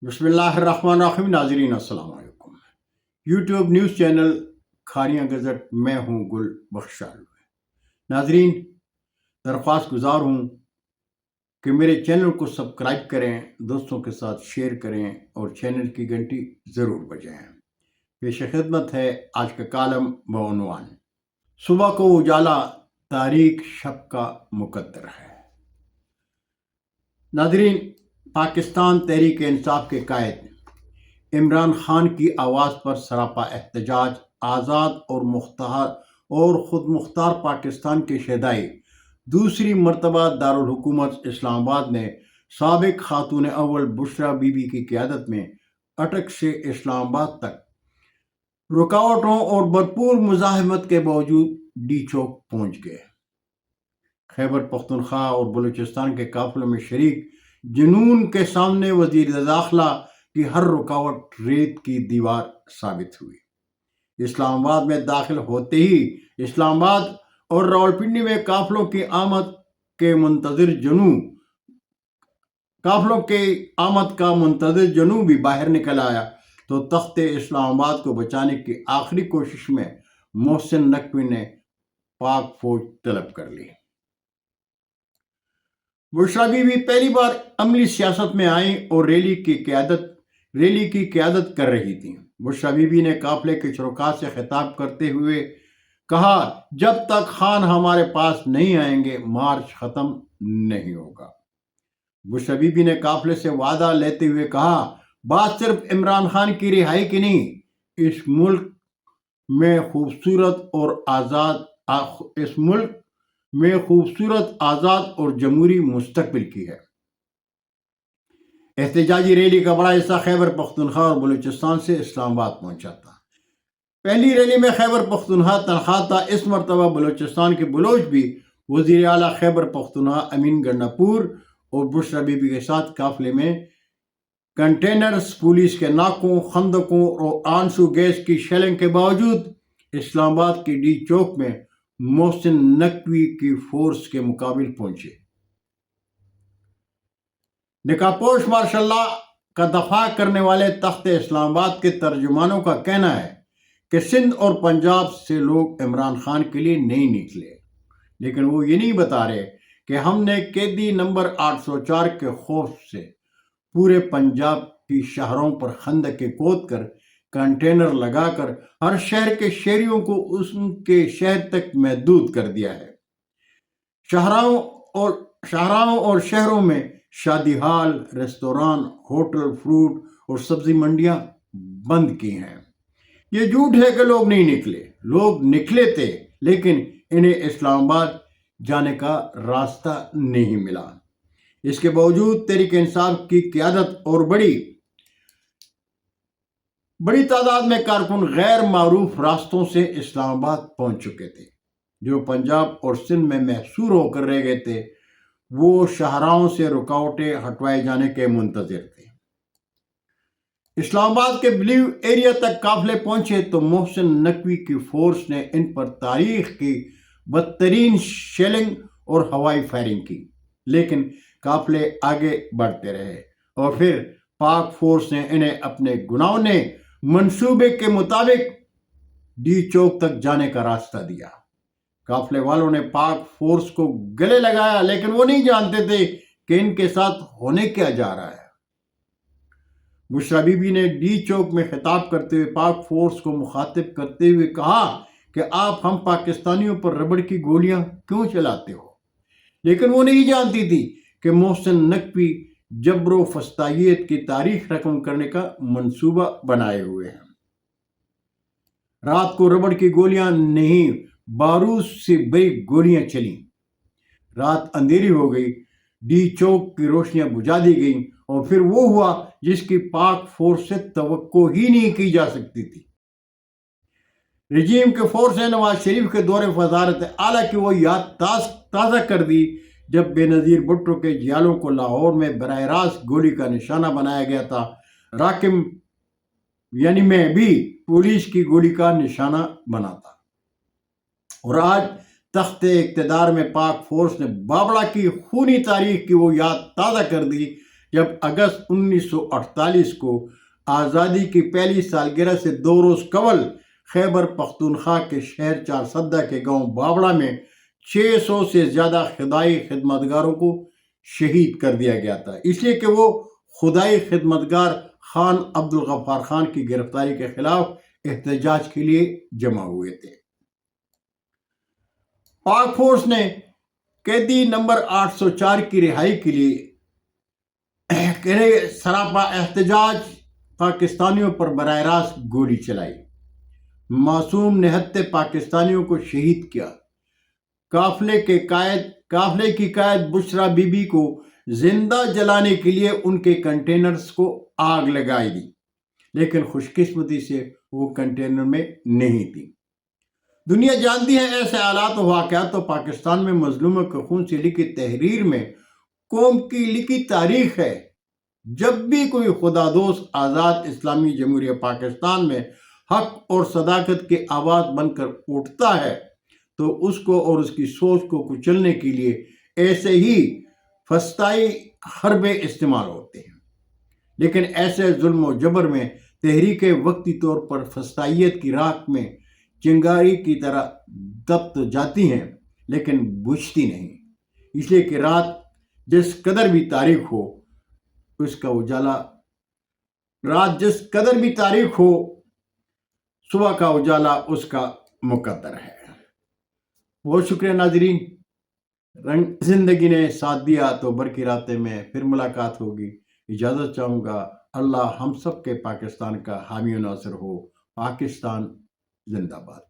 بسم اللہ الرحمن الرحیم ناظرین السلام علیکم۔ YouTube news channel Kharian gazette میں ہوں گل بخشال۔ ناظرین درخواست گزار ہوں کہ میرے چینل کو سبسکرائب کریں، دوستوں کے ساتھ شیئر کریں اور چینل کی گھنٹی ضرور بجائیں۔ پیش خدمت ہے آج کا کالم بعنوان صبح کو اجالا تاریک شب کا مقدر ہے۔ ناظرین، پاکستان تحریک انصاف کے قائد عمران خان کی آواز پر سراپا احتجاج آزاد اور خود مختار پاکستان کے شیدائی دوسری مرتبہ دارالحکومت اسلام آباد میں سابق خاتون اول بشرا بی بی کی قیادت میں اٹک سے اسلام آباد تک رکاوٹوں اور بھرپور مزاحمت کے باوجود ڈی چوک پہنچ گئے۔ خیبر پختونخوا اور بلوچستان کے قافلوں میں شریک جنون کے سامنے وزیر داخلہ کی ہر رکاوٹ ریت کی دیوار ثابت ہوئی۔ اسلام آباد میں داخل ہوتے ہی اسلام آباد اور راولپنڈی میں قافلوں کی آمد کا منتظر جنوں بھی باہر نکل آیا تو تخت اسلام آباد کو بچانے کی آخری کوشش میں محسن نقوی نے پاک فوج طلب کر لی۔ بشرا بی بی پہلی بار عملی سیاست میں آئیں اور ریلی کی قیادت کر رہی تھیں۔ بشرا بی بی نے قافلے کے شرکاء سے خطاب کرتے ہوئے کہا، جب تک خان ہمارے پاس نہیں آئیں گے مارچ ختم نہیں ہوگا۔ بشرا بی بی نے قافلے سے وعدہ لیتے ہوئے کہا، بات صرف عمران خان کی رہائی کی نہیں، اس ملک میں خوبصورت آزاد اور جمہوری مستقبل کی ہے۔ احتجاجی ریلی کا بڑا حصہ خیبر پختونخوا اور بلوچستان سے اسلام آباد پہنچا تھا۔ پہلی ریلی میں خیبر پختونخوا تنخواہ تھا، اس مرتبہ بلوچستان کے بلوچ بھی وزیر اعلیٰ خیبر پختونخوا امین گنڈاپور اور بشرا بی بی کے ساتھ قافلے میں کنٹینرز، پولیس کے ناکوں، خندقوں اور آنسو گیس کی شیلنگ کے باوجود اسلام آباد کی ڈی چوک میں محسن نقوی کی فورس کے مقابل پہنچے۔ نکاح پوش ماشاء اللہ کا دفاع کرنے والے تخت اسلام آباد کے ترجمانوں کا کہنا ہے کہ سندھ اور پنجاب سے لوگ عمران خان کے لیے نہیں نکلے، لیکن وہ یہ نہیں بتا رہے کہ ہم نے قیدی نمبر 804 کے خوف سے پورے پنجاب کی شہروں پر خندقیں کھود کر کنٹینر لگا کر ہر شہر کے شہریوں کو اس کے شہر تک محدود کر دیا ہے۔ شاہراہوں اور شہروں میں شادی ہال، ریستوران، ہوٹل، فروٹ اور سبزی منڈیاں بند کی ہیں۔ یہ جھوٹ ہے کہ لوگ نہیں نکلے، لوگ نکلے تھے، لیکن انہیں اسلام آباد جانے کا راستہ نہیں ملا۔ اس کے باوجود تحریک انصاف کی قیادت اور بڑی تعداد میں کارکن غیر معروف راستوں سے اسلام آباد پہنچ چکے تھے۔ جو پنجاب اور سندھ میں محصور ہو کر رہ گئے تھے وہ شاہراہوں سے رکاوٹیں ہٹوائے جانے کے منتظر تھے۔ اسلام آباد کے بلیو ایریا تک قافلے پہنچے تو محسن نقوی کی فورس نے ان پر تاریخ کی بدترین شیلنگ اور ہوائی فائرنگ کی، لیکن قافلے آگے بڑھتے رہے اور پھر پاک فورس نے انہیں اپنے گناؤنے منصوبے کے مطابق ڈی چوک تک جانے کا راستہ دیا۔ قافلے والوں نے پاک فورس کو گلے لگایا، لیکن وہ نہیں جانتے تھے کہ ان کے ساتھ ہونے کیا جا رہا ہے۔ بشرا بی بی نے ڈی چوک میں خطاب کرتے ہوئے پاک فورس کو مخاطب کرتے ہوئے کہا کہ آپ ہم پاکستانیوں پر ربڑ کی گولیاں کیوں چلاتے ہو؟ لیکن وہ نہیں جانتی تھی کہ محسن نقوی جبر و فسطائیت کی تاریخ رقم کرنے کا منصوبہ بنائے ہوئے ہیں۔ رات کو ربڑ کی گولیاں نہیں، بارود سے بڑی گولیاں چلیں۔ رات اندھیری ہو گئی، ڈی چوک کی روشنیاں بجھا دی گئیں اور پھر وہ ہوا جس کی پاک فورس سے توقع ہی نہیں کی جا سکتی تھی۔ رجیم کے فورس نے نواز شریف کے دور وزارت اعلیٰ کی وہ یاد تازہ کر دی جب بے نظیر بھٹو کے جیالوں کو لاہور میں براہ راست گولی کا نشانہ بنایا گیا تھا۔ راکم میں بھی پولیس کی گولی کا نشانہ بنا تھا، اور آج تخت اقتدار میں پاک فورس نے بابڑا کی خونی تاریخ کی وہ یاد تازہ کر دی جب اگست 1948 کو آزادی کی پہلی سالگرہ سے 2 روز قبل خیبر پختونخوا کے شہر چارسدہ کے گاؤں بابڑا میں 600 سے زیادہ خدائی خدمتگاروں کو شہید کر دیا گیا تھا، اس لیے کہ وہ خدائی خدمتگار خان عبدالغفار خان کی گرفتاری کے خلاف احتجاج کے لیے جمع ہوئے تھے۔ پاک فورس نے قیدی نمبر 804 کی رہائی کے لیے سراپا احتجاج پاکستانیوں پر براہ راست گولی چلائی، معصوم نہتے پاکستانیوں کو شہید کیا۔ قافلے کی قائد بشرا بی بی کو زندہ جلانے کے لیے ان کے کنٹینرز کو آگ لگائی دی، لیکن خوش قسمتی سے وہ کنٹینر میں نہیں تھی۔ دنیا جانتی ہے ایسے حالات و واقعات تو پاکستان میں مظلوموں کے خون سے لکھی تحریر میں قوم کی لکھی تاریخ ہے۔ جب بھی کوئی خدا دوست آزاد اسلامی جمہوریہ پاکستان میں حق اور صداقت کی آواز بن کر اٹھتا ہے تو اس کو اور اس کی سوچ کو کچلنے کے لیے ایسے ہی فسطائی حربے استعمال ہوتے ہیں، لیکن ایسے ظلم و جبر میں تحریکیں وقتی طور پر فسطائیت کی راکھ میں چنگاری کی طرح دب تو جاتی ہیں لیکن بجھتی نہیں، اس لیے کہ رات جس قدر بھی تاریک ہو اس کا اجالا صبح کا اجالا اس کا مقدر ہے۔ بہت شکریہ ناظرین، زندگی نے ساتھ دیا تو برقی راتیں میں پھر ملاقات ہوگی۔ اجازت چاہوں گا۔ اللہ ہم سب کے پاکستان کا حامی و ناصر ہو۔ پاکستان زندہ باد۔